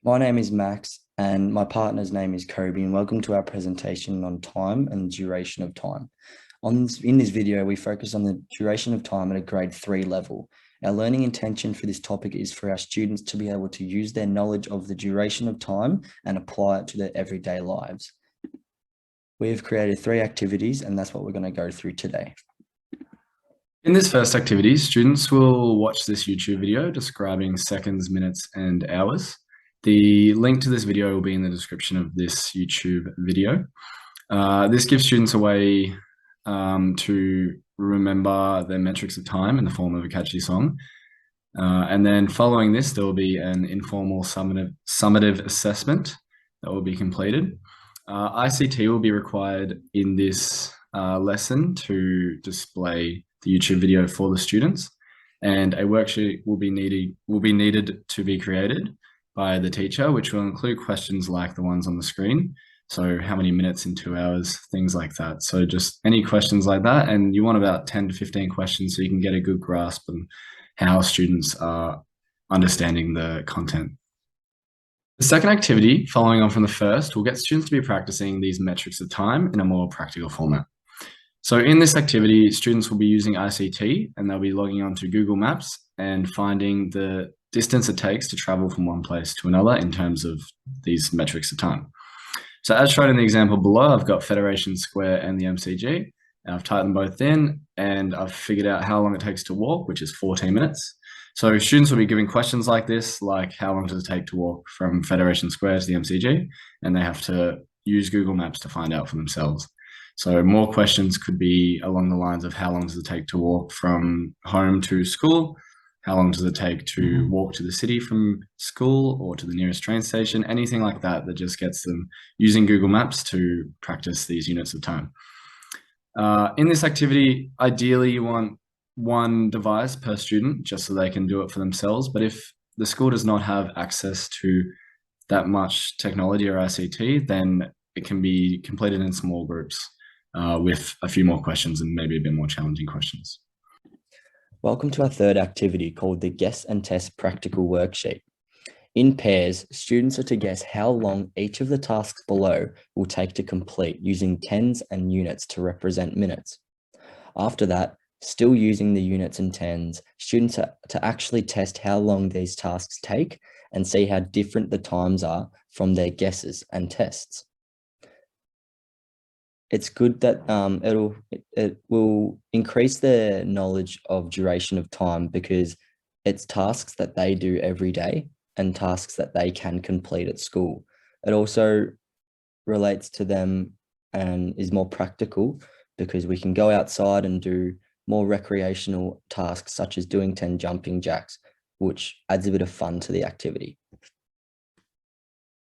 My name is Max and my partner's name is Kobe, and welcome to our presentation on time and duration of time. In this video, we focus on the duration of time at a grade 3 level. Our learning intention for this topic is for our students to be able to use their knowledge of the duration of time and apply it to their everyday lives. We have created 3 activities, and that's what we're going to go through today. In this first activity, students will watch this YouTube video describing seconds, minutes, and hours. The link to this video will be in the description of this YouTube video. This gives students a way to remember their metrics of time in the form of a catchy song. And then following this, there will be an informal summative assessment that will be completed. ICT will be required in this lesson to display the YouTube video for the students, and a worksheet will be needed to be created by the teacher, which will include questions like the ones on the screen. So how many minutes in 2 hours, things like that. So just any questions like that, and you want about 10 to 15 questions so you can get a good grasp on how students are understanding the content. The second activity, following on from the first, will get students to be practicing these metrics of time in a more practical format. So in this activity, students will be using ICT and they'll be logging on to Google Maps and finding the distance it takes to travel from one place to another in terms of these metrics of time. So as shown in the example below, I've got Federation Square and the MCG, and I've typed them both in and I've figured out how long it takes to walk, which is 14 minutes. So students will be giving questions like this, like how long does it take to walk from Federation Square to the MCG? And they have to use Google Maps to find out for themselves. So more questions could be along the lines of how long does it take to walk from home to school? How long does it take to walk to the city from school or to the nearest train station? Anything like that that just gets them using Google Maps to practice these units of time. In this activity, ideally you want one device per student just so they can do it for themselves. But if the school does not have access to that much technology or ICT, then it can be completed in small groups with a few more questions and maybe a bit more challenging questions. Welcome to our third activity called the Guess and Test Practical Worksheet. In pairs, students are to guess how long each of the tasks below will take to complete using tens and units to represent minutes. After that, still using the units and tens, students are to actually test how long these tasks take and see how different the times are from their guesses and tests. It's good that it will increase their knowledge of duration of time because it's tasks that they do every day and tasks that they can complete at school. It also relates to them and is more practical because we can go outside and do more recreational tasks such as doing 10 jumping jacks, which adds a bit of fun to the activity.